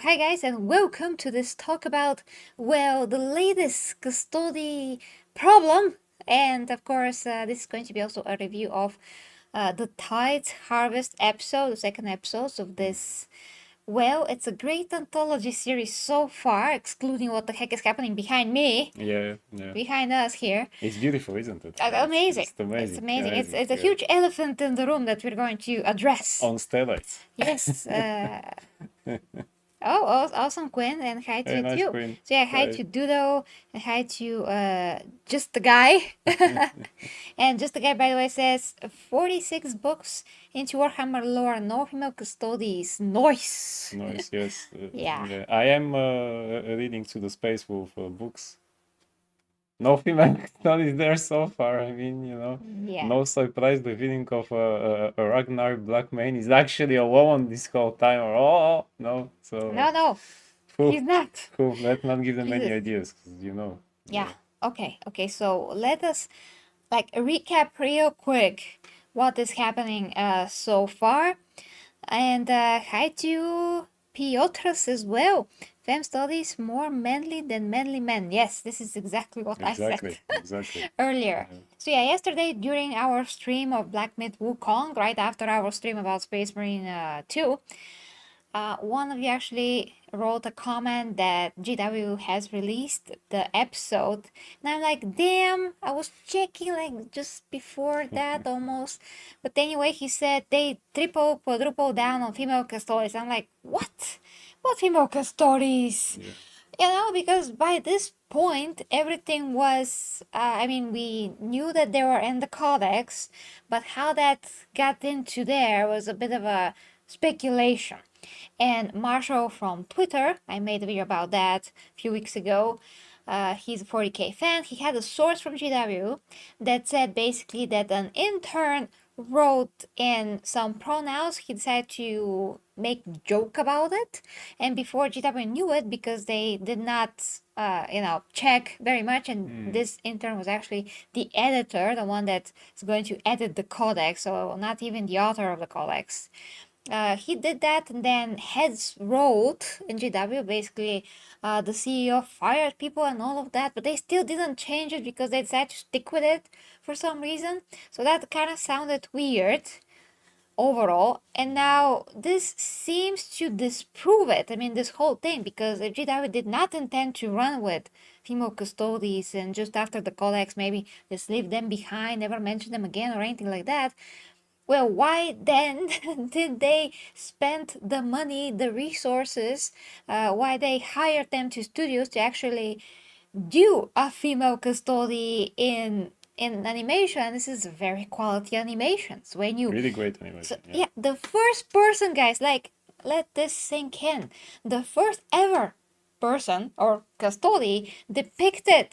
Hi guys, and welcome to this talk about, the latest custody problem. And of course, this is going to be also a review of the Tithes Harvest episode, the second episode of this. It's a great anthology series so far, excluding what the heck is happening behind me, Yeah. behind us here. It's beautiful, isn't it? Amazing. It's amazing. It's amazing. It's Amazing. a huge elephant in the room that we're going to address. On steroids. Yes. Awesome, Quinn, and hi to Hey, you nice too. queen. So yeah, hi Hi. to Dudo, and hi to just the guy. And just the guy, by the way, says 46 books into Warhammer lore, no female custodies. Nice. Nice, yes. Yeah. I am reading to the Space Wolf books. No female studies there so far. I mean, Yeah. no surprise. The feeling of a Ragnar Black Mane is actually a woman this whole time. Oh, no. So, No, he's not. let's not give them any Jesus. ideas, 'cause. Yeah. Okay. So let us recap real quick what is happening so far. And hi to Piotrs as well. Fem studies more manly than manly men. Yes, this is exactly what I said Exactly. earlier. So yeah, yesterday during our stream of Black Myth Wukong, right after our stream about Space Marine 2, one of you actually wrote a comment that GW has released the episode, and I'm like, damn, I was checking like just before that almost. But anyway, he said they triple, quadruple down on female Custodes. I'm like, what? What female Custodes? Yeah. Because by this point, everything was, we knew that they were in the codex, but how that got into there was a bit of a speculation. And Marshall from Twitter, I made a video about that a few weeks ago. He's a 40k fan. He had a source from GW that said basically that an intern wrote in some pronouns. He decided to make joke about it, and before GW knew it, because they did not check very much, and this intern was actually the editor, the one that is going to edit the codex, so not even the author of the codex. He did that, and then heads wrote in GW. Basically, the CEO fired people and all of that, but they still didn't change it because they decided to stick with it for some reason. So that kind of sounded weird overall. And now this seems to disprove it. I mean, this whole thing, because if GW did not intend to run with female custodies and just after the codex maybe just leave them behind, never mention them again or anything like that, well, why then did they spend the money, the resources, why they hired them to studios to actually do a female custody in animation? This is very quality animations. When you Really great animation. yeah, the first person, guys, like, let this sink in. The first ever person or custody depicted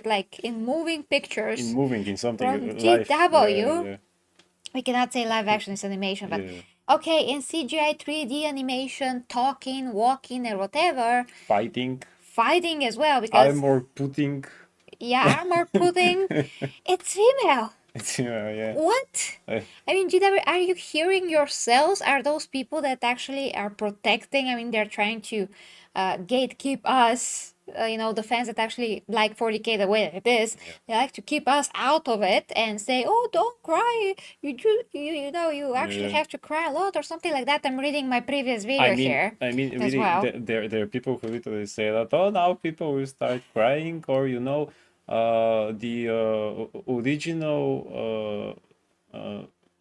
like in moving pictures In moving in something from live. GW. We cannot say live action is animation, but Yeah. okay, in CGI 3D animation, talking, walking, or whatever, fighting as well, because Armor putting. armor putting, it's female. Yeah. What? I GW, are you hearing yourselves? Are those people that actually are protecting? They're trying to gatekeep us, the fans that actually like 40k the way that it is. They like to keep us out of it and say, oh, don't cry. You actually Yeah. have to cry a lot or something like that. I'm reading my previous video here as Really, well. there are people who literally say that, oh, now people will start crying, or the original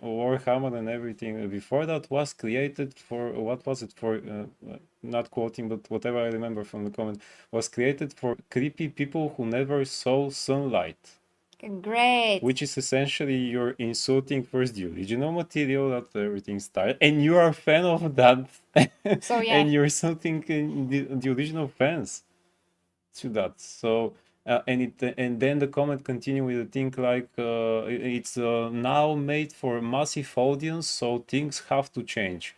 Warhammer and everything before that was created for, what was it for? Not quoting, but whatever I remember from the comment, was created for creepy people who never saw sunlight. Great. Which is essentially you're insulting first the original material that everything started, and you are a fan of that. So yeah. And you're insulting the original fans to that. So and then the comment continue with a thing like it's now made for massive audience, so things have to change.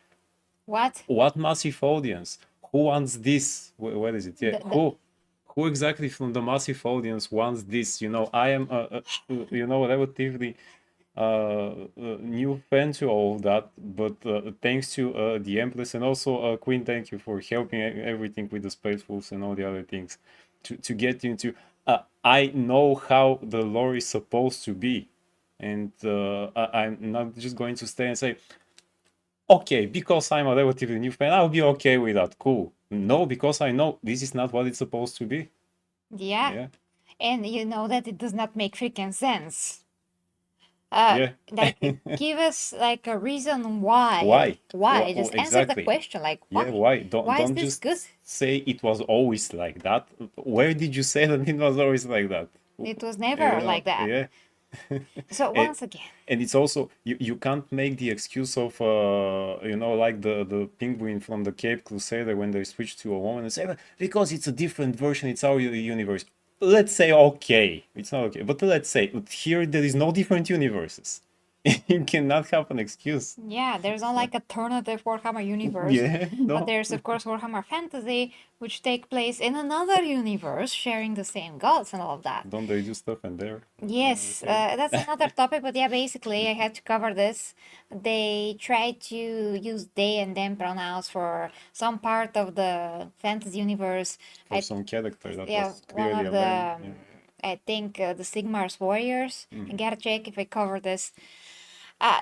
What massive audience? Who wants this? Where is it? Yeah, who exactly from the massive audience wants this? I am relatively new fan to all of that, but thanks to the Empress and also Queen, thank you for helping everything with the Space Wolves and all the other things to get into. I know how the lore is supposed to be, and I'm not just going to stay and say, okay, because I'm a relatively new fan, I'll be okay with that. Cool. No, because I know this is not what it's supposed to be. Yeah. Yeah. And you know that it does not make freaking sense. Yeah. Like give us like a reason why. Why? Why? Just answer the Exactly. question. Like Yeah, why? why? Why is Don't this good? just say it was always like that. Where did you say that it was always like that? It was You never know, like that. yeah. So and, once again, and it's also you can't make the excuse of like the penguin from the Cape Crusader when they switch to a woman and say, "Well, because it's a different version, it's our universe." Let's say okay, it's not okay, but let's say here there is no different universes. You cannot have an excuse. yeah, there's not like alternative Warhammer universe, Yeah, but no. there's of course Warhammer Fantasy, which take place in another universe, sharing the same gods and all of that. Don't they do stuff in there? Yes, Okay. that's another topic, but yeah, basically, I had to cover this. They try to use they and them pronouns for some part of the fantasy universe. For I some character that yeah, was one clearly of a the man. Yeah. I think the Sigmar's warriors. I Mhm. gotta check if I cover this.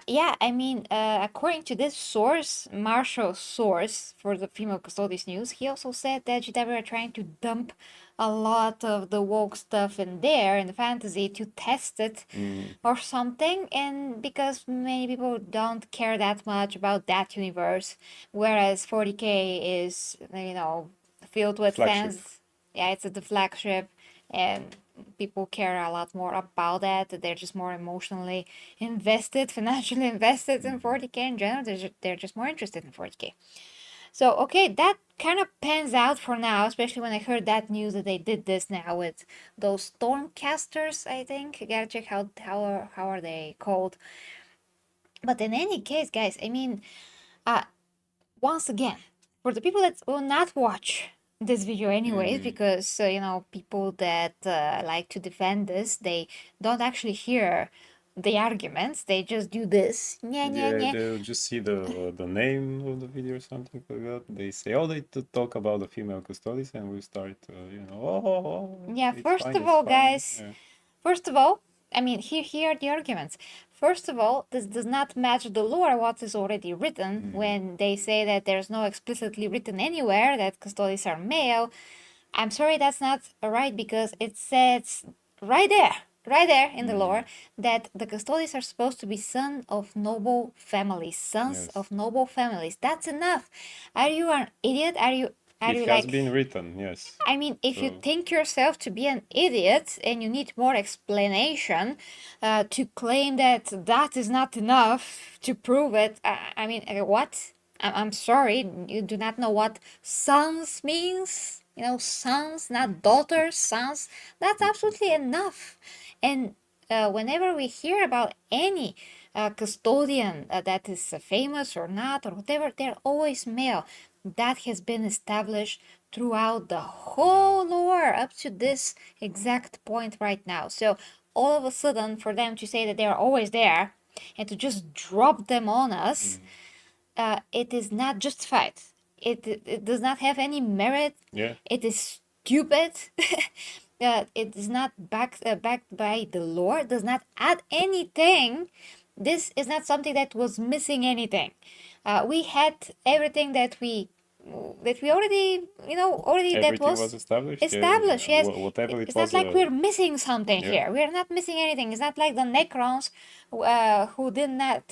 Yeah, I mean, according to this source, Marshall's source for the female Custodes news, he also said that GW are trying to dump a lot of the woke stuff in there in the fantasy to test it Mm, or something, and because many people don't care that much about that universe, whereas 40k is, filled with flagship. fans. Yeah, it's the flagship, and people care a lot more about that. They're just more emotionally invested, financially invested in 40k in general. They're just more interested in 40k. So, okay, that kind of pans out for now, especially when I heard that news that they did this now with those Stormcasters, I think. I gotta check how are they called. But in any case, guys, I mean, uh, once again, for the people that will not watch this video anyways, Mm. because, people that like to defend this, they don't actually hear the arguments. They just do this. Yeah, yeah, Yeah, yeah. they'll just see the name of the video or something like that. They say, "Oh, they talk about the female custodies," and we start, Yeah, it's first fine, of it's all, fine." guys, Yeah. first of all, I mean, here are the arguments. First of all, this does not match the lore what is already written Mm. when they say that there's no explicitly written anywhere that custodians are male. I'm sorry, that's not right because it says right there in the Mm. lore that the custodians are supposed to be son of noble families, sons Yes, of noble families. That's enough. Are you an idiot? Are it you has like been written. Yes, I mean, if you so think yourself to be an idiot and you need more explanation to claim that that is not enough to prove it, I mean, what? I'm sorry, you do not know what sons means? Sons, not daughters, sons. That's absolutely enough. And whenever we hear about any custodian that is famous or not or whatever, they're always male. That has been established throughout the yeah. whole lore up to this exact point right now. So all of a sudden, for them to say that they are always there and to just drop them on us, Mm. it is not justified. It does not have any merit. Yeah, It is stupid. It is not backed by the lore. Does not add anything. This is not something that was missing anything. We had everything that we already, already that everything was was established. Yeah, established. Yes, whatever it it's not was. like we're missing something Yeah. here. We're not missing anything. It's not like the Necrons, who did not,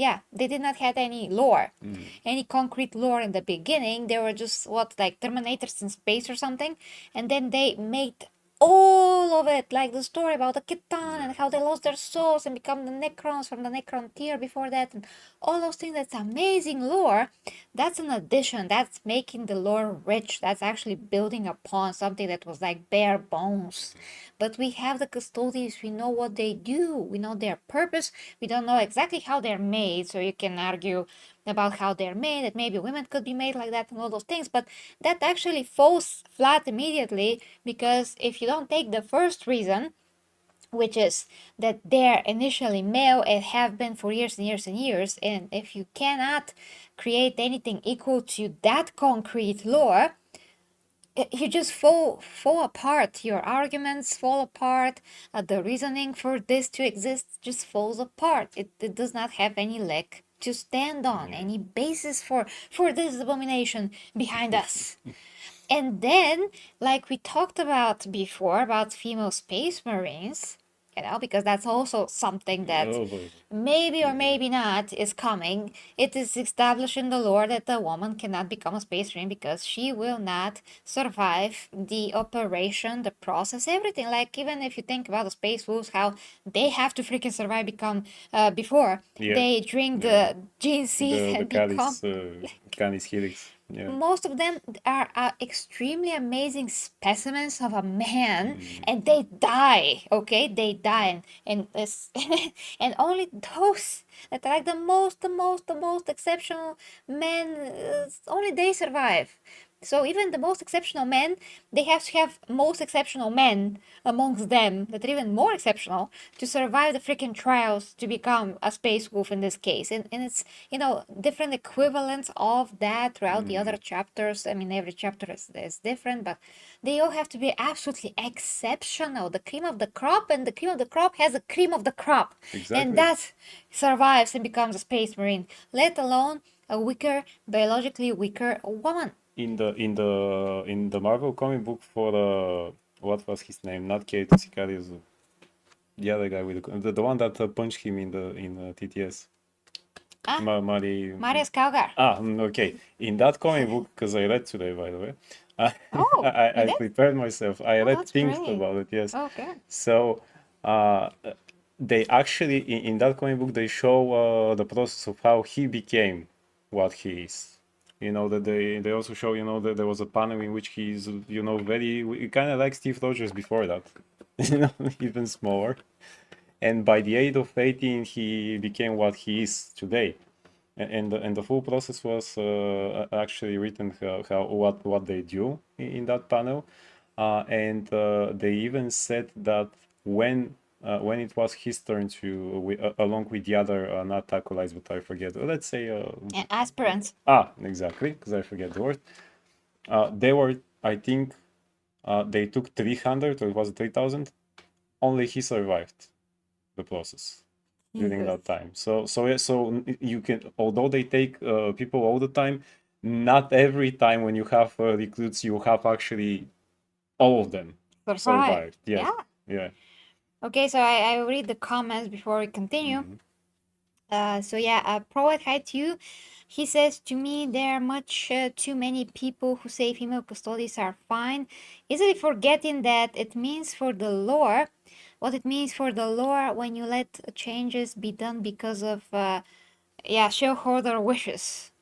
yeah, they did not have any lore, Mm. any concrete lore in the beginning. They were just like Terminators in space or something, and then they made all of it, like the story about the Khitan Yeah. and how they lost their souls and become the Necrons from the Necron tier before that, and all those things. That's amazing lore. That's an addition. That's making the lore rich. That's actually building upon something that was like bare bones. But we have the custodians. We know what they do. We know their purpose. We don't know exactly how they're made. So you can argue about how they're made, that maybe women could be made like that and all those things. But that actually falls flat immediately because if you don't take the first reason, which is that they're initially male and have been for years and years and years. And if you cannot create anything equal to that concrete law, you just fall apart. Your arguments fall apart. The reasoning for this to exist just falls apart. It does not have any leg to stand on, any basis for this abomination behind us. And then, like we talked about before, about female space marines, because that's also something that maybe or maybe not is coming. It is established in the lore that the woman cannot become a space marine because she will not survive the operation, the process, everything. Like, even if you think about the space wolves, how they have to freaking survive before they drink the gene seed the and become Canis Helix. Yeah. most of them are extremely amazing specimens of a man, and they die. Okay, they die, and this, and only those that are like the most exceptional men, only they survive. So even the most exceptional men, they have to have most exceptional men amongst them that are even more exceptional to survive the freaking trials to become a space wolf in this case. And it's, different equivalents of that throughout the other chapters. I mean, every chapter is different, but they all have to be absolutely exceptional. The cream of the crop, and the cream of the crop has a cream of the crop. Exactly. And that survives and becomes a space marine, let alone a weaker, biologically weaker woman. In the Marvel comic book for what was his name? Not Kato Sicarius, the other guy with the one that punched him in TTS. Marius Calgar. Okay. In that comic book, because I read today, by the way, Oh, I prepared myself. I read that's things great. about it. Yes. Okay. So they actually in that comic book they show the process of how he became what he is. That they also show that there was a panel in which he's very kind of like Steve Rogers before that, even smaller. And by the age of 18, he became what he is today. And the full process was actually written what they do in that panel, and they even said that when it was his turn to along with the other not acolytes, but I forget. Let's say aspirants. Exactly, because I forget the word. They were, I think, they took 300 or was it 3,000? Only he survived the process during that time. So you can, although they take people all the time, not every time when you have recruits you have actually all of them survived. Yes. Yeah. Okay, so I will read the comments before we continue. Poet Hi to you. He says, to me, there are much too many people who say female custodies are fine, easily forgetting that it means for the lore, what it means for the lore when you let changes be done because of, shareholder wishes.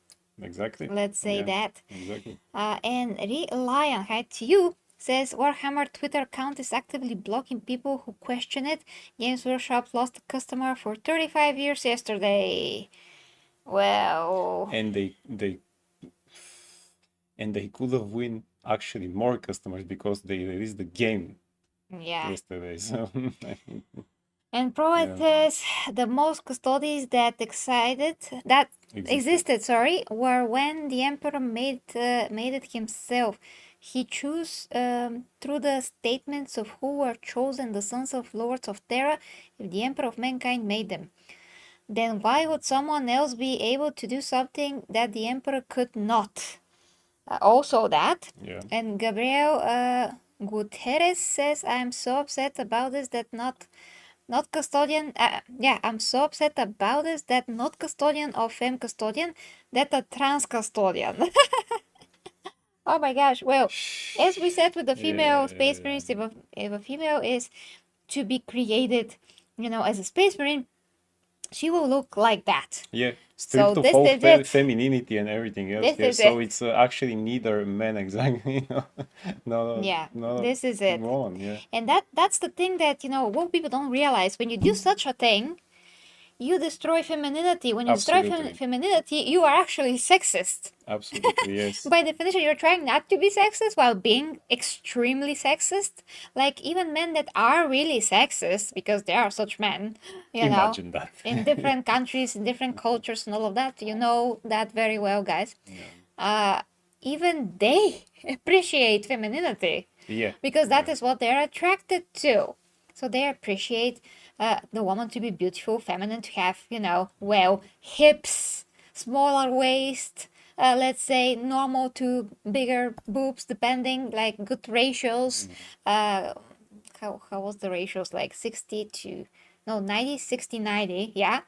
Exactly. Let's say that. Exactly. And Lion Hi to you says Warhammer Twitter account is actively blocking people who question it. Games Workshop lost a customer for 35 years yesterday. Well, and they could have win actually more customers because they released the game yesterday. So and Proet says the most Custodes that existed, were when the Emperor made it himself. He chose through the statements of who were chosen the sons of lords of Terra if the Emperor of mankind made them. Then why would someone else be able to do something that the Emperor could not? Also that. Yeah. And Gabriel Gutierrez says, I'm so upset about this that not custodian, I'm so upset about this that not custodian or femme custodian, that a trans custodian. Oh my gosh. Well, as we said with the female space marines, if a female is to be created, as a space marine, she will look like that. Yeah, stripped of all femininity and everything else. It's actually neither men exactly. This is it. Woman, and that's the thing that what people don't realize. When you do such a thing, you destroy femininity. When you destroy Absolutely. femininity, you are actually sexist. Absolutely, yes. By definition, you're trying not to be sexist while being extremely sexist. Like, even men that are really sexist, because there are such men, Imagine that. in different countries, in different cultures, and all of that, you know that very well, guys. Yeah. Even they appreciate femininity Yeah. because that Yeah. is what they're attracted to. So they appreciate the woman to be beautiful, feminine, to have, well, hips, smaller waist, let's say normal to bigger boobs, depending, like good ratios. How was the ratios? Like 60 to, no, 90, 60, 90, yeah?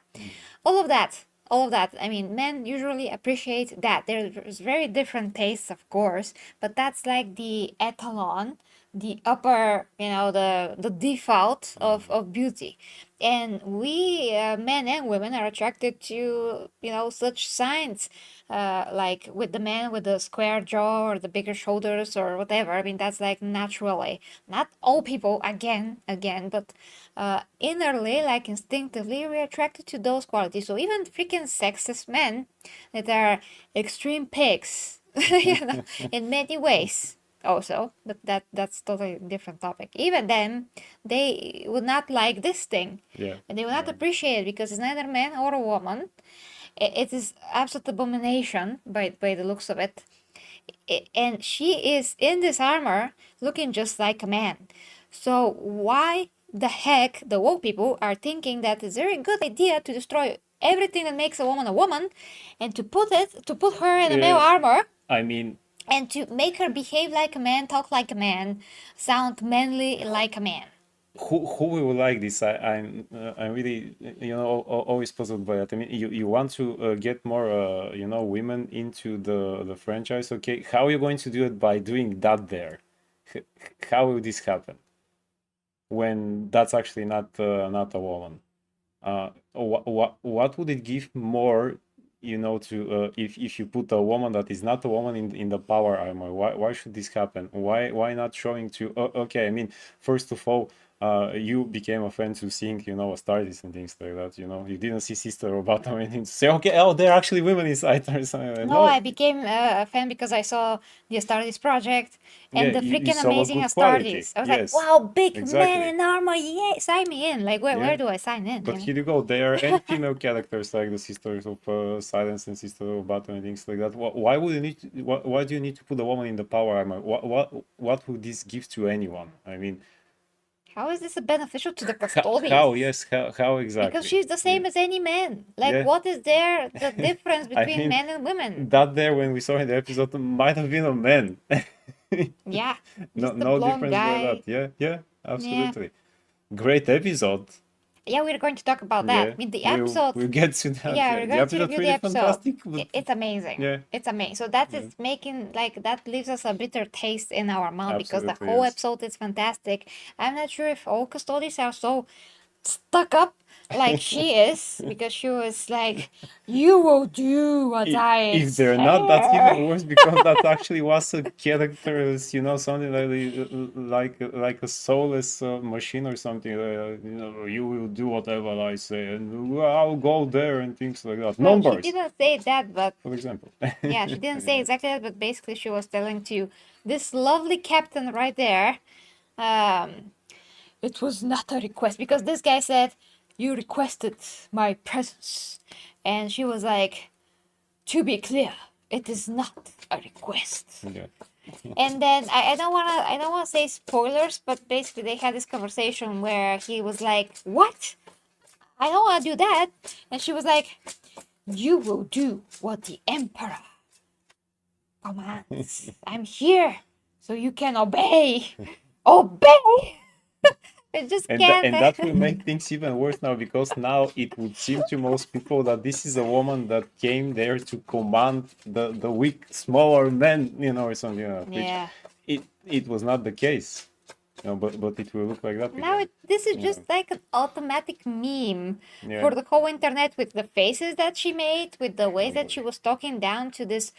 All of that. All of that. I mean, men usually appreciate that. There's very different tastes, of course, but that's like the etalon, the upper, the default of beauty. And we, men and women, are attracted to, such signs, like with the man with the square jaw or the bigger shoulders or whatever. I mean, that's like naturally. Not all people, again, but innerly, like instinctively, we're attracted to those qualities. So even freaking sexist men that are extreme pigs, in many ways also, but that's totally different topic. Even then, they would not like this thing. Yeah. And they will not Yeah. appreciate it because it's neither man or a woman. It is absolute abomination by the looks of it. And she is in this armor looking just like a man. So why the heck the woke people are thinking that it's a very good idea to destroy everything that makes a woman and to put her in a male armor I mean, and to make her behave like a man, talk like a man, sound manly like a man. who will like this? I'm really always puzzled by that. I mean, you want to get more women into the franchise. Okay, how are you going to do it by doing that there? H- How will this happen when that's actually not a woman? What would it give more, to if you put a woman that is not a woman in the power armor? Why should this happen? Why not showing to? Okay, I mean, first of all, you became a fan to seeing Astartes and things like that. You didn't see Sister or Bottom or anything to say, okay, oh, there are actually women inside or something like that. No, No, I became a fan because I saw the Astartes project yeah, and the you freaking saw a amazing good quality. Astartes. I was like, Yes, wow, big man exactly. in armor, yeah, sign me in. Like, where Yeah. do I sign in? But here you go. There are any female characters like the Sisters of Silence and Sister of Battle and things like that. Why would you need? Why do you need to put a woman in the power armor? What would this give to anyone? I mean, How is this beneficial to the how? Custodes? Yes, how Because exactly? she's the Yeah, same as any man. Like, yeah. what is there the difference I between mean, men and women? that there when we saw in the episode might have been a man. Yeah, No, just a no blonde difference by that. guy. Yeah, yeah, Yeah. absolutely. Great episode. Yeah, we're going to talk about that. Yeah, I mean, the episode. we'll get to that. Yeah, Yeah, we're the going to episode's review the really episode. fantastic. But It's amazing. yeah, It's amazing. So that yeah, is making, like, that leaves us a bitter taste in our mouth because the absolutely whole yes. episode is fantastic. I'm not sure if all custodians are so stuck up like she is because she was like, "You will do what I If they're not, that's even say." worse because that actually was a character, something like a soulless machine or something. You will do whatever I say, and I'll go there and things like that. Well, she Numbers, didn't say that, but for example. yeah, she didn't say Yeah. exactly that, but basically she was telling to this lovely captain right there, um, it was not a request because this guy said, "You requested my presence." And she was like, "To be clear, it is not a request." Yeah. And then I don't wanna say spoilers, but basically they had this conversation where he was like, "What? I don't wanna do that." And she was like, "You will do what the Emperor commands. I'm here, so you can obey." Obey! It just And can't. that will make things even worse now because now it would seem to most people that this is a woman that came there to command the weak, smaller men, or something like that, which Yeah. it was not the case. But it will look like that Now again. this is Yeah. just like an automatic meme Yeah. for the whole internet with the faces that she made, with the ways that she was talking down to this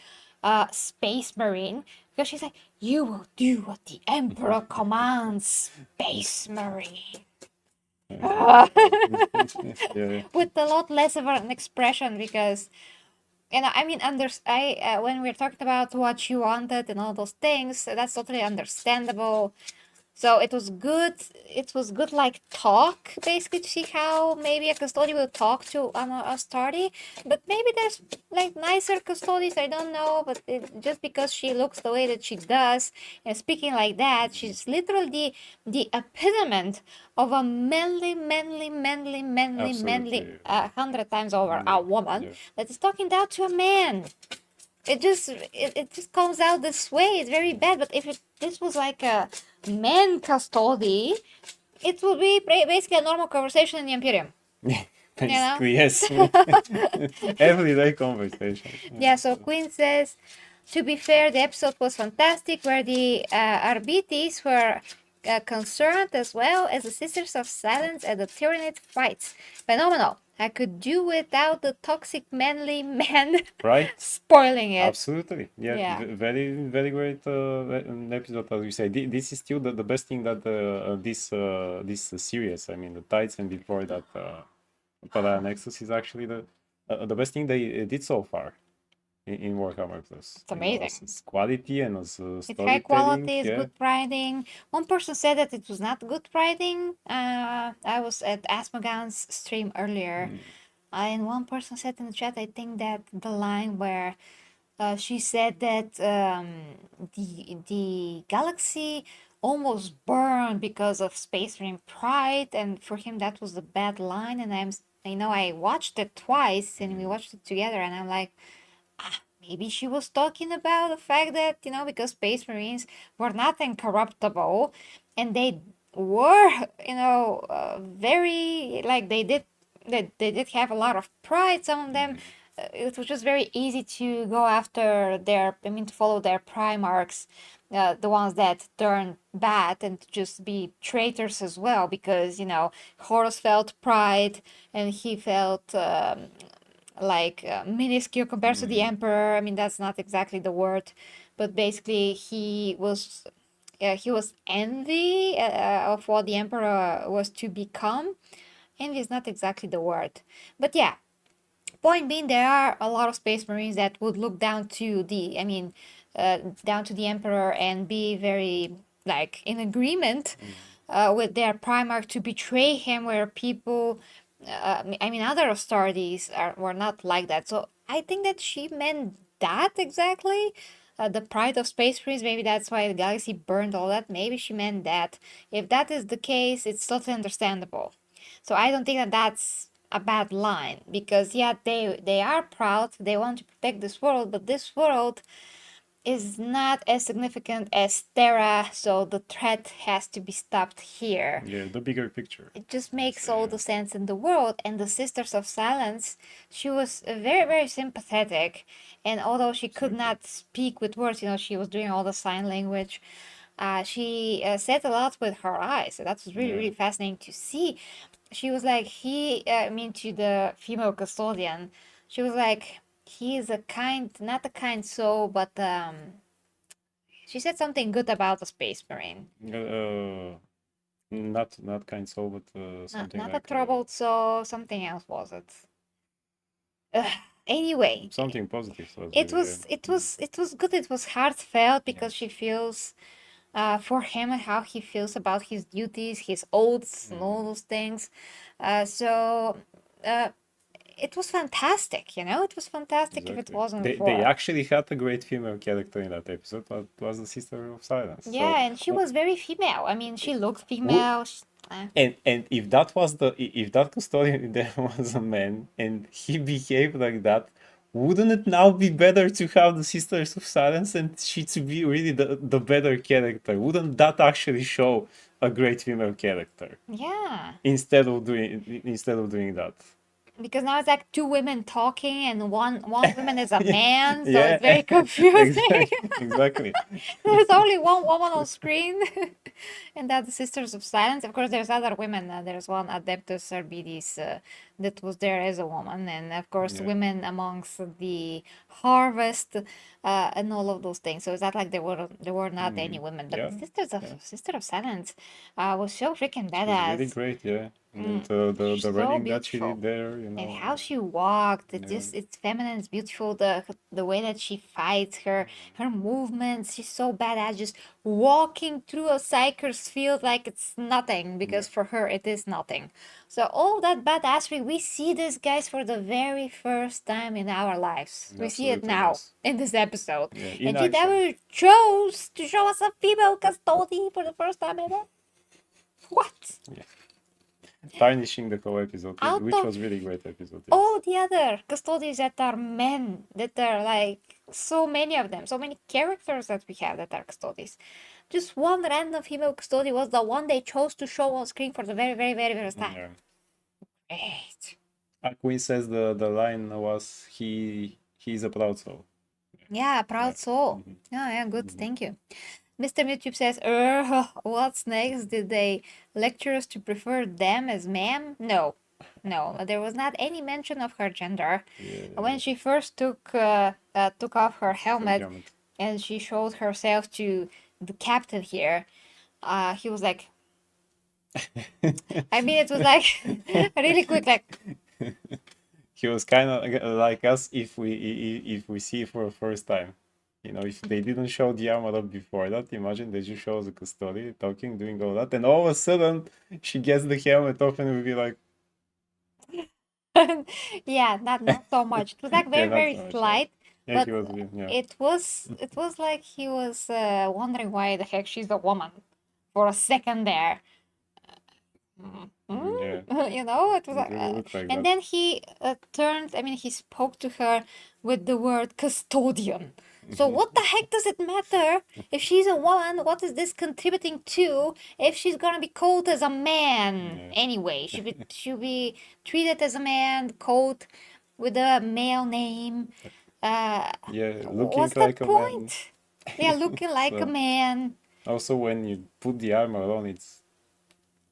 space marine. Because she's like, "You will do what the Emperor commands, space marine." Yeah. with a lot less of an expression because and I mean, when we're talking about what you wanted and all those things, that's totally understandable. So it was good. It was good, like talk basically to see how maybe a custodian will talk to a study. But maybe there's like nicer custodians. I don't know. But just because she looks the way that she does and speaking like that, she's literally the epitome of a manly, Absolutely. 100 times over Yeah. a woman Yeah. that is talking down to a man. It just comes out this way. It's very bad. But if this was like a man custody, it would be basically a normal conversation in the Imperium. You know? Basically, yes. Everyday conversation. Yeah, so Queen says, to be fair, the episode was fantastic where the Arbites were concerned as well as the Sisters of Silence and the Tyranid fights. Phenomenal. I could do without the toxic manly man Right? spoiling it. Absolutely. Yeah. Yeah. Very, very great episode, as you say. This is still the best thing that this series, I mean, the Tides and before that, Palladian Nexus is actually the best thing they did so far in Warhammer Plus. It's amazing. As quality and as It's high storytelling. quality, it's Yeah. good writing. One person said that it was not good writing. I was at Asmogan's stream earlier, and one person said in the chat, I think that the line where she said that the galaxy almost burned because of Space Marine pride, and for him that was a bad line. And I watched it twice, and we watched it together, and I'm like, maybe she was talking about the fact that, because Space Marines were not incorruptible and they were, very, like they did have a lot of pride, some of them. It was just very easy to go after to follow their Primarchs, the ones that turn bad and to just be traitors as well, because, Horus felt pride and he felt like minuscule compared to the emperor. I mean, that's not exactly the word, but basically he was envy of what the emperor was to become. Envy is not exactly the word, but yeah. Point being, there are a lot of Space Marines that would look down to down to the emperor and be very like in agreement with their Primarch to betray him, where people other authorities were not like that. So I think that she meant that exactly. The pride of Space Marines, maybe that's why the galaxy burned all that. Maybe she meant that. If that is the case, it's totally understandable. So I don't think that that's a bad line, because yeah, they are proud, they want to protect this world, but this world is not as significant as Terra, so the threat has to be stopped here. Yeah, the bigger picture. It just makes all the sense in the world. And the Sisters of Silence, she was very, very sympathetic. And although she could not speak with words, she was doing all the sign language. She said a lot with her eyes. So that was really, really fascinating to see. She was like, to the female custodian, she was like, he is not a kind soul, but she said something good about a Space Marine. Not kind soul, but something Not a like troubled soul, something else was it. Anyway, something positive. it was good. It was heartfelt because she feels for him and how he feels about his duties, his oaths, and all those things. So it was fantastic, It was fantastic if it wasn't They for. actually had a great female character in that episode, but it was the Sister of Silence. Yeah, and she was very female. I mean, she looked female. And if that custodian there was a man and he behaved like that, wouldn't it now be better to have the Sisters of Silence and she to be really the better character? Wouldn't that actually show a great female character Yeah, instead of doing that? because now it's like two women talking and one woman is a man, so Yeah. it's very confusing. Exactly. There's only one woman on screen, and that's the Sisters of Silence. Of course, there's other women. There's one Adeptus Arbites that was there as a woman, and of course, women amongst the harvest and all of those things. So it's not like there were not any women, but Yeah. Sister of Silence was so freaking It was really badass. great, yeah. And the So running that she beautiful. did there, And how she walked, it yeah, just it's feminine, it's beautiful. The way that she fights, her movements, she's so badass, just walking through a cycler's field like it's nothing, yeah, because for her it is nothing. So all that badassery, we see this, guys, for the very first time in our lives. We see it absolutely, now yes. in this episode. Yeah, in And action. GW chose to show us a female custody for the first time ever. What? Yeah. Tarnishing the whole episode, Out which of was really great episode, yes. all the other custodians that are men, that are like so many of them, so many characters that we have that are custodians. Just one random female custodian was the one they chose to show on screen for the very, very, very first time. Yeah. Great. Queen says the line was he's a proud soul. Yeah, proud Yeah. soul. Mhm. Yeah, good. Mhm. Thank you. Mr. YouTube says, what's next? Did they lecture us to prefer them as ma'am? No. No, there was not any mention of her gender. When Yeah. she first took off her Her helmet helmet. and she showed herself to the captain here, he was like, I mean, it was like really quick, like, He was kind of like us if we see for the first time. You know, if they didn't show the armor up before that, imagine they just show the custody talking, doing all that, and all of a sudden she gets the helmet off and we'll be like, yeah, not so much. It was like yeah, very, not very so much, yeah. slight, Yeah, but he was, yeah. it was like he was wondering why the heck she's a woman for a second there. Yeah, You know, it was it like, really looked like and that. then he turned. I mean, he spoke to her with the word custodian. So what the heck does it matter if she's a woman? What is this contributing to if she's gonna be called as a man Yeah, anyway? Should be treated as a man, called with a male name. yeah, looking What's the like a man. point? Yeah, looking like a So man. also when you put the armor on, it's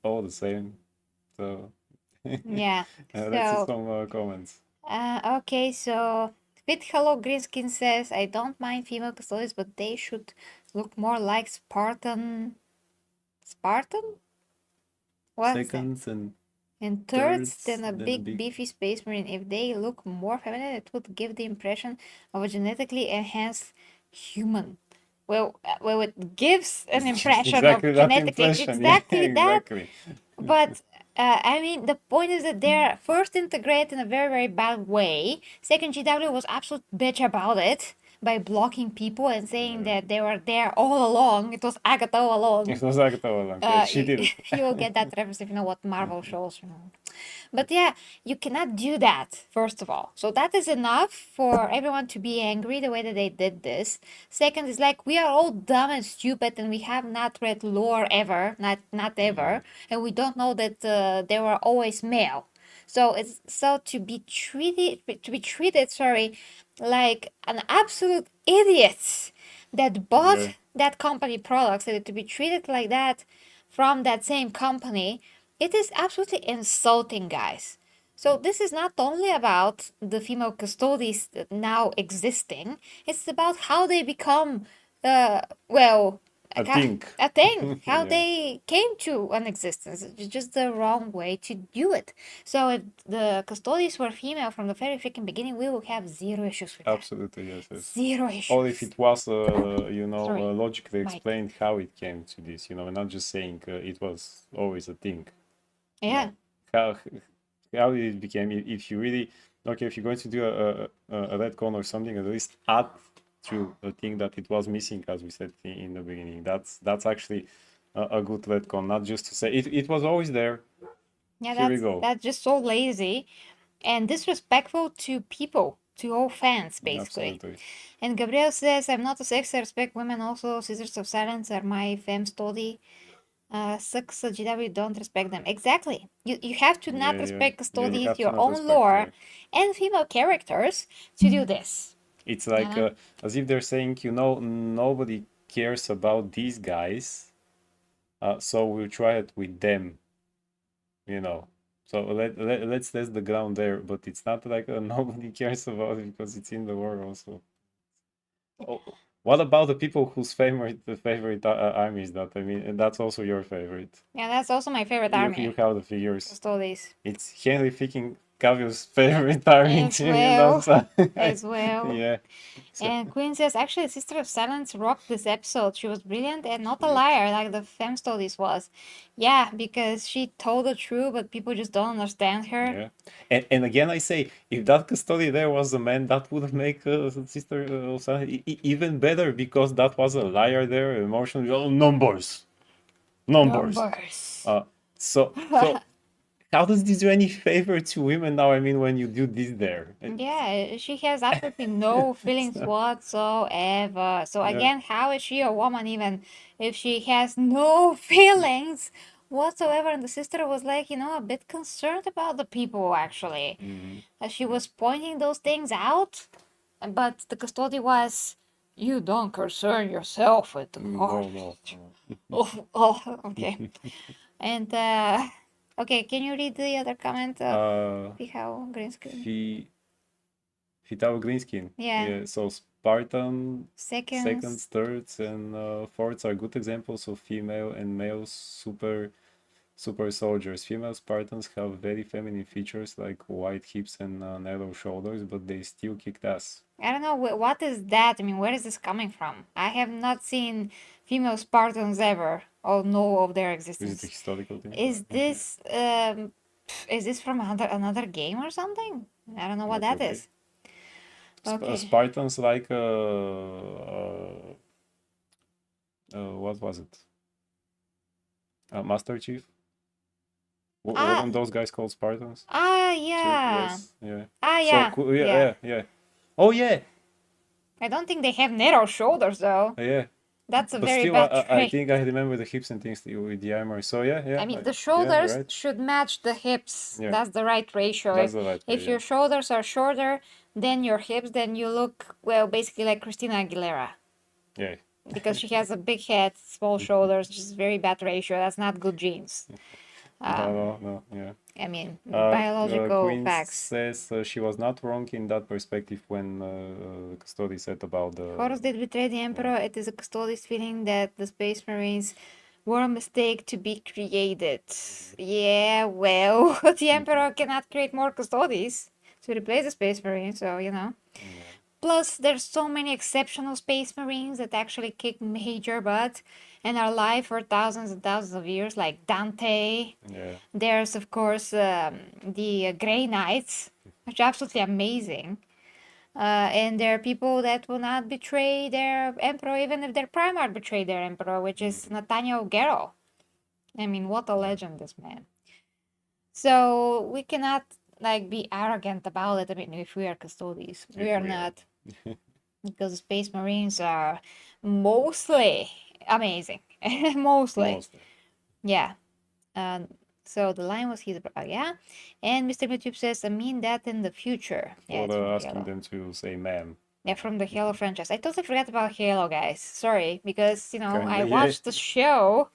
all the same. So Yeah. let's see So some comments. Okay, so Fit Hello Greenskin says, I don't mind female custodians, but they should look more like Spartan. Spartan? What is that? Seconds and And thirds thirds, than a then a big big. beefy space marine. If they look more feminine, it would give the impression of a genetically enhanced human. Well, it gives an impression of Exactly that genetically impression. Yeah, exactly that. exactly. But I mean, the point is that they're first integrated in a very, very bad way. Second, GW was absolute bitch about it by blocking people and saying Yeah. that they were there all along. It was Agatha all along. It was like Agatha. Yeah, she You, did it. you will get that reference if you know what Marvel shows, you know. But yeah, you cannot do that, first of all. So that is enough for everyone to be angry the way that they did this. Second is like, we are all dumb and stupid and we have not read lore ever, not ever, and we don't know that they were always male. So it's so to be treated, sorry, like an absolute idiot that Yeah, bought that company products, and to be treated like that from that same company, it is absolutely insulting, guys. So this is not only about the female custodies now existing, it's about how they become, well, I think. a thing, how Yeah, they came to an existence. It's just the wrong way to do it. So if the custodians were female from the very freaking beginning, we will have zero issues with that. absolutely. Yes, yes. Zero Or if issues. it was, Sorry, logically Mike. explained how it came to this, not just saying it was always a thing. Yeah. How how it became. If you really okay, if you're going to do a retcon or something, at least add to a thing that it was missing, as we said in the beginning. That's actually a good retcon, not just to say it was always there. Yeah, Here we that's go. that's just so lazy and disrespectful to people, to all fans, basically. Absolutely. And Gabriel says, I'm not a sex, I respect women also. Scissors of Silence are my fem study. Sucks GW don't respect them. Exactly. You have to not Yeah, yeah, respect yeah. You custodians, have to your not own respect. lore, Yeah. and female characters to do this. It's You like know? as if they're saying, nobody cares about these guys, so we'll try it with them. So let's test the ground there, but it's not like nobody cares about it because it's in the war also. Oh, What about the people whose favorite army is that? I mean, that's also your favorite. Yeah, that's also my favorite You army. have the figures. Custodes. It's Henry freaking Cavio's favorite army As too. well. That's As well. yeah. So, And Queen says, actually, Sister of Silence rocked this episode. She was brilliant and not a yeah. liar like the Fem Studies was. Yeah, because she told the truth, but people just don't understand her. Yeah, and again I say, if that custody there was a man, that would make Sister Osana even better, because that was a liar there, emotional numbers, numbers. Numbers. Uh, so how does this do any favor to women now? I mean, when you do this there. Yeah, she has absolutely no feelings So, whatsoever. So yeah. again, how is she a woman even if she has no feelings whatsoever? And the sister was like, a bit concerned about the people actually. Mhm. She was pointing those things out, but the custody was, you don't concern yourself with the No, heart. no. Oh, okay. And okay, can you read the other comment of Pichał green screen? He Fitao Greenskin. Yeah. Yeah, so Spartan Seconds. seconds, thirds, and fourths are good examples of female and male super soldiers. Female Spartans have very feminine features like wide hips and narrow shoulders, but they still kicked ass. I don't know what is that. I mean, where is this coming from? I have not seen female Spartans ever, or know of their Is it a existence. historical thing? Is this from another game or something? I don't know what that Probably. is. Okay. Spartans like what was it? Master Chief? Ah, Weren't those guys called Spartans? yeah. Yes, yeah. Ah, So yeah. yeah, Yeah. yeah, yeah. Oh yeah, I don't think they have narrow shoulders though. yeah. That's a But very still, bad I trait. think I remember the hips and things with the armor. So yeah, yeah, I mean, the yeah, shoulders right. should match the hips. Yeah, That's the right ratio. that's the right way. If your shoulders are shorter than your hips, then you look, well, basically like Christina Aguilera. Yeah. Because she has a big head, small shoulders, just very bad ratio. That's not good genes. No, yeah. I mean, biological Queen facts. says she was not wrong in that perspective when Custody said about the. Horus did betray the Emperor. It is a Custodes feeling that the Space Marines were a mistake to be created. Yeah, well, the Emperor cannot create more Custodes to replace the Space Marines, so, Plus, there's so many exceptional Space Marines that actually kick major butt and are alive for thousands and thousands of years, like Dante. Yeah. There's, of course, the Grey Knights, which are absolutely amazing. And there are people that will not betray their emperor, even if their Primarch betrayed their emperor, which is Nathaniel Garrow. I mean, what a legend, this man. So we cannot be arrogant about it. I mean, if we are Custodes, we are not, because the Space Marines are mostly amazing. Mostly. Yeah. So the line was his, yeah. And Mr. YouTube says, I mean that in the future. Yeah, it's from asking Halo. them to say ma'am. Yeah, from the Halo franchise. I totally forgot about Halo, guys. Sorry, because, I Yeah. watched the show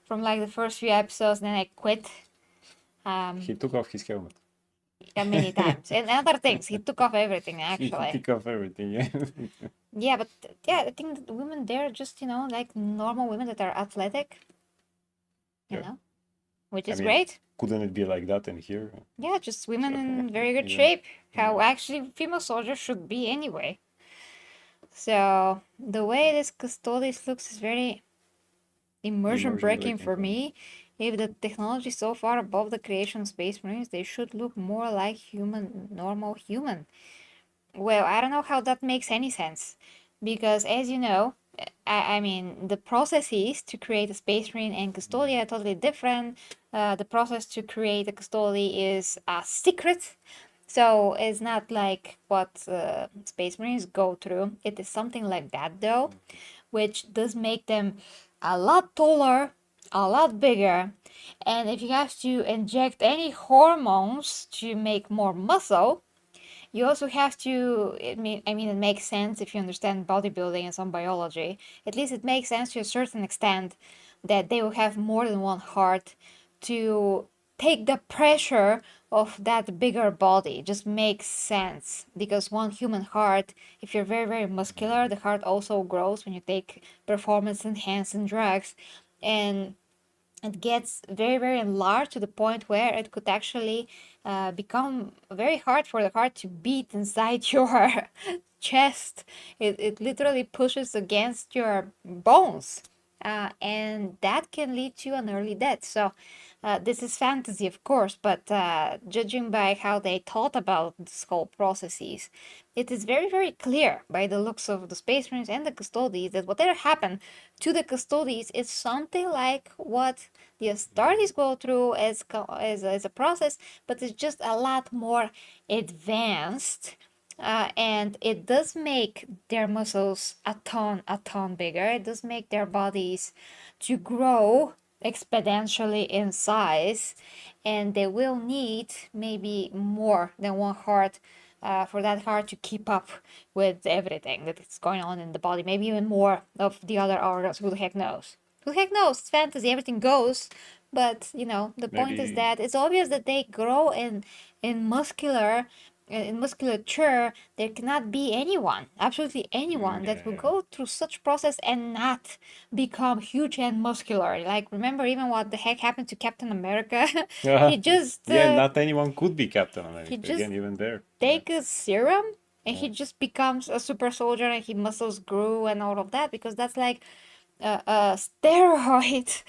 from the first few episodes, then I quit. He took off his helmet. Yeah, many times. And other things. He took off everything, actually. He took off everything, yeah. Yeah, but yeah, I think that women there are just, like normal women that are athletic. You know? Which is great. Couldn't it be like that in here? Yeah, just women in very good shape. How actually female soldiers should be anyway. So the way this Custodes looks is very immersion breaking for me. If the technology is so far above the creation of Space Marines, they should look more like normal human. Well, I don't know how that makes any sense. Because as you know, I mean, the processes to create a Space Marine and Custodia are totally different. The process to create a Custodia is a secret. So it's not like what Space Marines go through. It is something like that though, which does make them a lot taller, a lot bigger. And if you have to inject any hormones to make more muscle, you also have to, I mean, it makes sense if you understand bodybuilding and some biology. At least it makes sense to a certain extent that they will have more than one heart to take the pressure of that bigger body. It just makes sense because one human heart, if you're very, very muscular, the heart also grows when you take performance enhancing drugs. And it gets very, very enlarged to the point where it could actually become very hard for the heart to beat inside your chest. It literally pushes against your bones. And that can lead to an early death. So, this is fantasy, of course, but judging by how they thought about this whole processes, it is very, very clear by the looks of the Space Marines and the Custodes that whatever happened to the Custodes is something like what the Astartes go through as a process, but it's just a lot more advanced. And it does make their muscles a ton bigger. It does make their bodies to grow exponentially in size, and they will need maybe more than one heart for that heart to keep up with everything that is going on in the body. Maybe even more of the other organs. Who the heck knows? Who the heck knows? It's fantasy. Everything goes. But the point is Maybe. that it's obvious that they grow in musculature. There cannot be anyone, absolutely anyone, that will Yeah. go through such process and not become huge and muscular. Like, remember even what the heck happened to Captain America? Yeah. he just Yeah. uh, Not anyone could be Captain he America just again, even there. Yeah. take a serum and Yeah. he just becomes a super soldier and his muscles grew and all of that, because that's like a steroid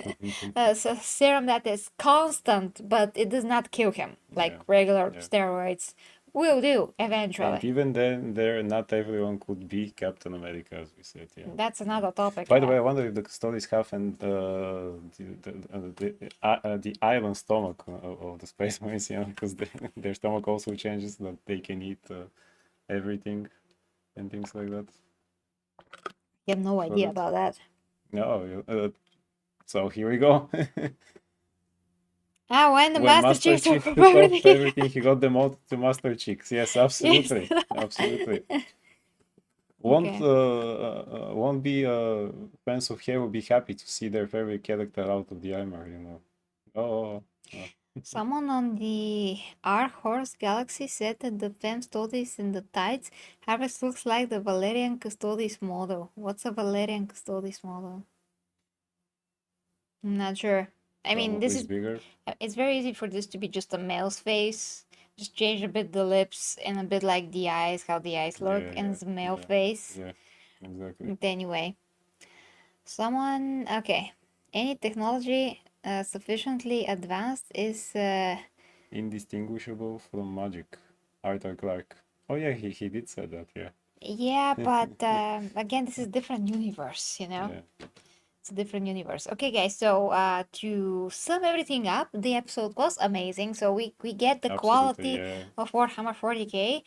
a serum that is constant, but it does not kill him like Yeah. regular Yeah. steroids will do And eventually. even then, there not everyone could be Captain America, as we said. Yeah. That's another topic, By the yeah. way, I wonder if the Custodes have and the island stomach of the Space Marines, because their stomach also changes, that they can eat everything and things like that. You have no So idea that about that. no, so here we go. When the When Master Master Chief took Chief over took off everything. everything, he got demoted to Master Chicks. Yes, Yes. absolutely, absolutely. Won't Okay. won't be fans of Halo be happy to see their favorite character out of the armor. Oh, oh. Someone on the R Horse Galaxy said that the Custodes in the Tithes harvest looks like the Valerian Custodes model. What's a Valerian Custodes model? I'm not sure. I mean, Probably is bigger. it's very easy for this to be just a male's face. Just change a bit the lips and a bit like the eyes, how the eyes look, Yeah, and yeah, it's a male yeah, face. yeah, exactly. But anyway, okay. Any technology sufficiently advanced is Indistinguishable from magic. Arthur Clarke. Oh yeah, he did say that. Yeah, yeah, but again, this is different universe. yeah, It's a different universe. Okay, guys. So to sum everything up, the episode was amazing. So we get the absolutely. quality Yeah, of Warhammer 40k.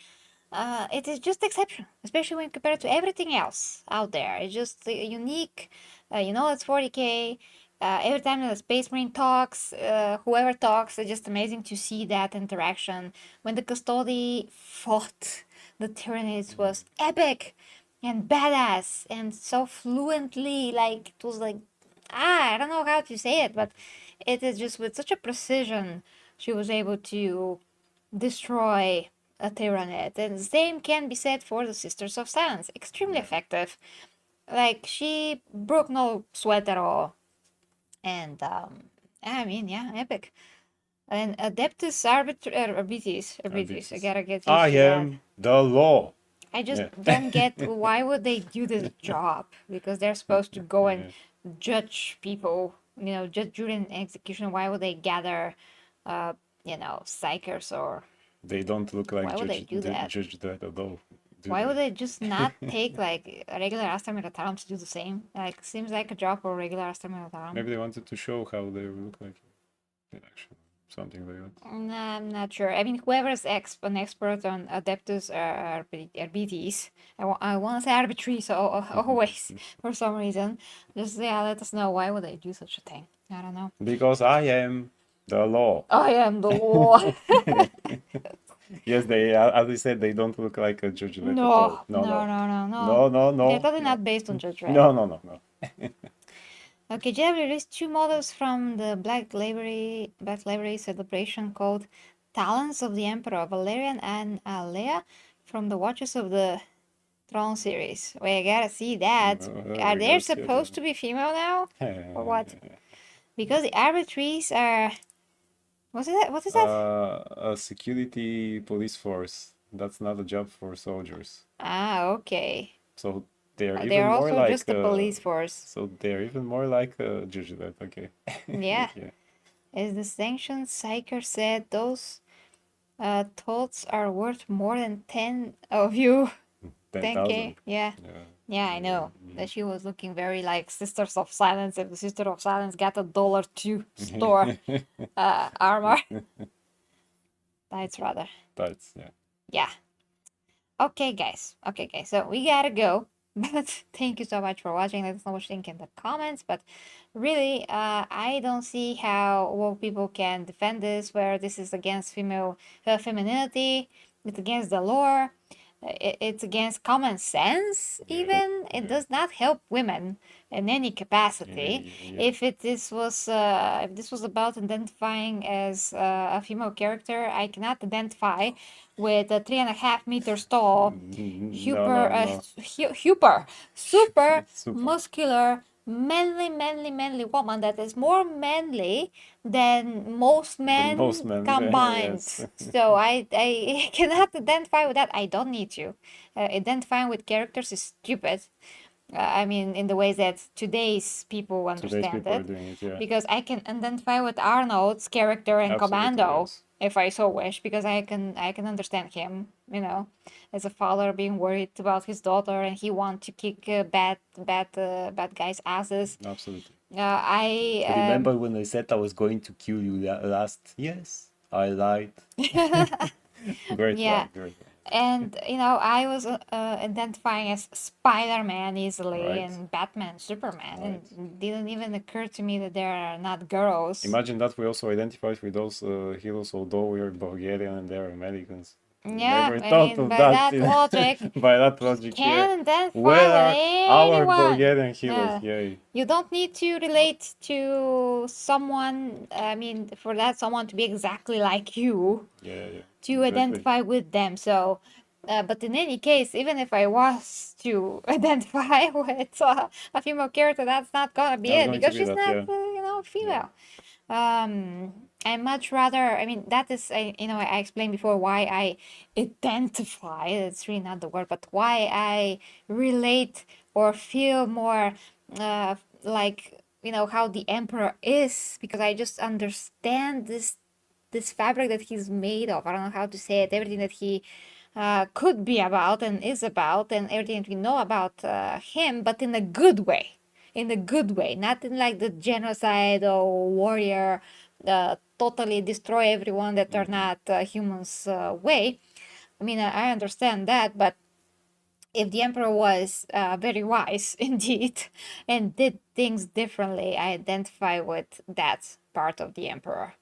It is just exceptional, especially when compared to everything else out there. It's just unique. It's 40k. Every time the Space Marine talks, whoever talks, it's just amazing to see that interaction. When the Custode fought the Tyranids was epic and badass and so fluently, like it was like, I don't know how to say it, but it is just with such a precision she was able to destroy a Tyranid. And the same can be said for the Sisters of Silence. Extremely yeah, effective. Like, she broke no sweat at all. And, I mean, yeah, epic. And Adeptus Arbitis. I Arbitrus. gotta get I used to that. am the law. I just Yeah, don't get why would they do this job? Because they're supposed to go and yeah. judge people, just during execution. Why would they gather, uh, psychers, or They don't look like why would they do that? Judge Dredd at all, do Why would they? they just not take like a regular Astra Militarum to do the same? Like, seems like a job for a regular Astra Militarum. Maybe they wanted to show how they look like in action, something like that. Nah, I'm not sure. I mean, whoever is an expert on Adeptus Arbites, I want to say arbitrary, so always, for some reason, just let us know why would they do such a thing. I don't know. Because I am the law. I am the law. Yes, they as I said, they don't look like a Judge Dredd at No, all. No, no, no, no, no, no. no, no, They're no, totally no, not based on Judge Dredd. no, no, no, no. Okay, JW released 2 models from the Black Library celebration called Talents of the Emperor, Valerian and Alea, from the Watches of the Throne series. Wait, I gotta see that. Are they supposed to be female now? Or what? Because the arbitraries are... What is that? A security police force. That's not a job for soldiers. Ah, okay. So they're even They're more also like just the police force. so they're even more like Jujulet. Okay. Yeah. Yeah. As the sanctioned psyker said, those thoughts are worth more than 10 of you. 10,000. 10K? Yeah. Yeah, I know. That she was looking very like Sisters of Silence. If the Sister of Silence got $1 to store armor. Tights rather. Tights, yeah. Yeah. Okay, guys. Okay, guys. So we gotta go. But thank you so much for watching. Let us know what you think in the comments. But really, I don't see how woke people can defend this, where this is against female femininity. It's against the lore. It's against common sense. Even it does not help women in any capacity. If this was about identifying as a female character, I cannot identify with a 3.5 meters tall, super muscular, manly woman that is more manly than most men combined. Yes. So I cannot identify with that. I don't need to. Identifying with characters is stupid. I mean, in the ways that today's people understand people are it. doing it, yeah. Because I can identify with Arnold's character in Absolutely, Commando, yes. if I so wish, because I can understand him, you know, as a father being worried about his daughter and he wants to kick bad guys' asses. Absolutely. I Remember when I said I was going to kill you last? Yes, I lied. Great Yeah. line, great line. And you know, I was identifying as Spider-Man easily Right. and Batman, Superman, and it didn't even occur to me that there are not girls. Imagine that we also identified with those heroes, although we are Bulgarian and they're Americans. Yeah, Never I thought mean, of by that. that logic, By that logic, yeah. can identify Where with are our anyone. Bulgarian heroes? Yeah. Yay. You don't need to relate to someone, I mean, for that someone to be exactly like you Yeah, to exactly. identify with them. So, but in any case, even if I was to identify with a female character, that's not gonna be it because she's not, you know, female. I much rather, I mean, that is, you know, I explained before why I identify, it's really not the word, but why I relate or feel more like, you know, how the emperor is, because I just understand this fabric that he's made of. I don't know how to say it, everything that he could be about and is about, and everything that we know about him, but in a good way. In a good way, not in like the genocide or warrior, totally destroy everyone that are not humans way. I mean, I understand that, but if the emperor was very wise indeed and did things differently, I identify with that part of the emperor.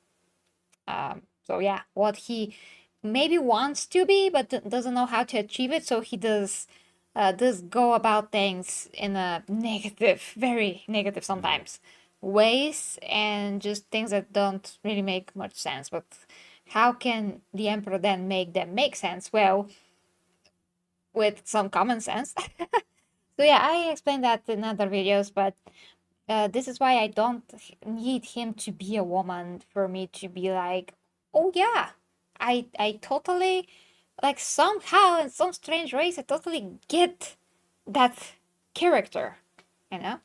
So yeah, what he maybe wants to be, but doesn't know how to achieve it. So he does go about things in a negative, very negative sometimes ways, and just things that don't really make much sense. But how can the emperor then make them make sense? Well, with some common sense. So yeah, I explained that in other videos, but this is why I don't need him to be a woman for me to be like, oh yeah, I totally, like, somehow in some strange ways I totally get that character, you know.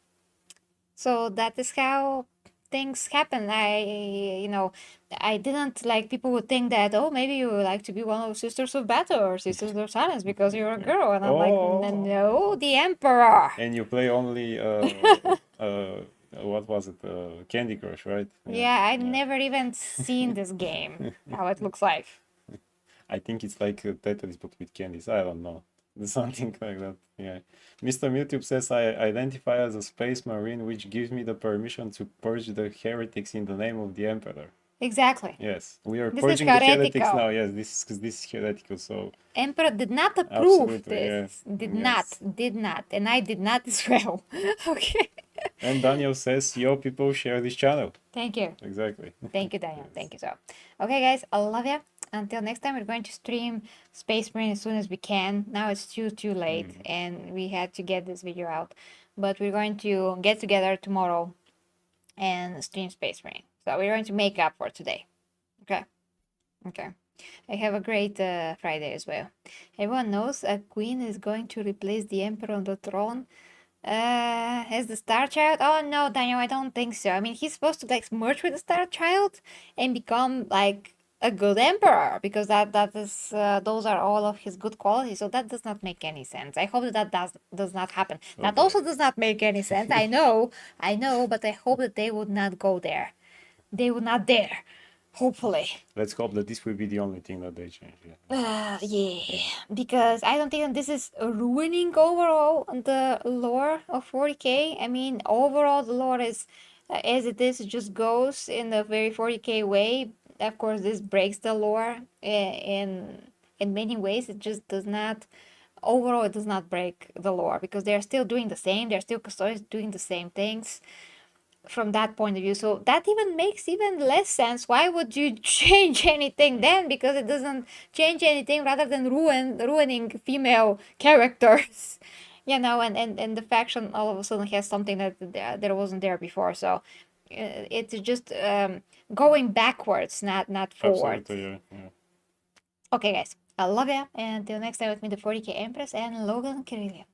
So that is how things happen. You know, I didn't like, people would think that, oh, maybe you would like to be one of the Sisters of Battle or Sisters of Silence because you're a girl, and I'm like, no, the Emperor. And you play only what was it? Candy Crush, right? Yeah, I've never even seen this game, how it looks like. I think it's like Tetris but with candies. I don't know. Something like that. Yeah. Mr. YouTube says I identify as a space marine, which gives me the permission to purge the heretics in the name of the emperor. Exactly. Yes, we are This purging is the heretics heretical. now. Yes, this is heretical. So Emperor did not approve absolutely, this. yeah. Did not, and I did not as well. Okay. And Daniel says, yo, people, share this channel. Thank you. Exactly. Thank you, Daniel. Yes. Thank you. So, okay, guys, I love you. Until next time, we're going to stream Space Marine as soon as we can. Now it's too late, and we had to get this video out. But we're going to get together tomorrow and stream Space Marine. So we're going to make up for today. Okay. Okay. I have a great Friday as well. Everyone knows a queen is going to replace the emperor on the throne. As the Star Child? Oh no, Daniel, I don't think so. I mean, he's supposed to like merge with the Star Child and become like a good emperor because that is those are all of his good qualities. So that does not make any sense. I hope that does not happen. That boy. also does not make any sense. I know, but I hope that they would not go there. They would not dare. Hopefully. Let's hope that this will be the only thing that they change. Yeah. Yeah, because I don't think this is ruining overall the lore of 40k. I mean, overall the lore is as it is, it just goes in a very 40k way. Of course, this breaks the lore in many ways. It just does not. Overall, it does not break the lore because they're still doing the same. They're still Custodes doing the same things from that point of view. So that even makes even less sense. Why would you change anything then? Because it doesn't change anything rather than ruining female characters. You know, and the faction all of a sudden has something that wasn't there before. So it's just going backwards, not forward. Absolutely, yeah. Okay, guys, I love you. And until next time with me, the 40k Empress and Logan Kirillian.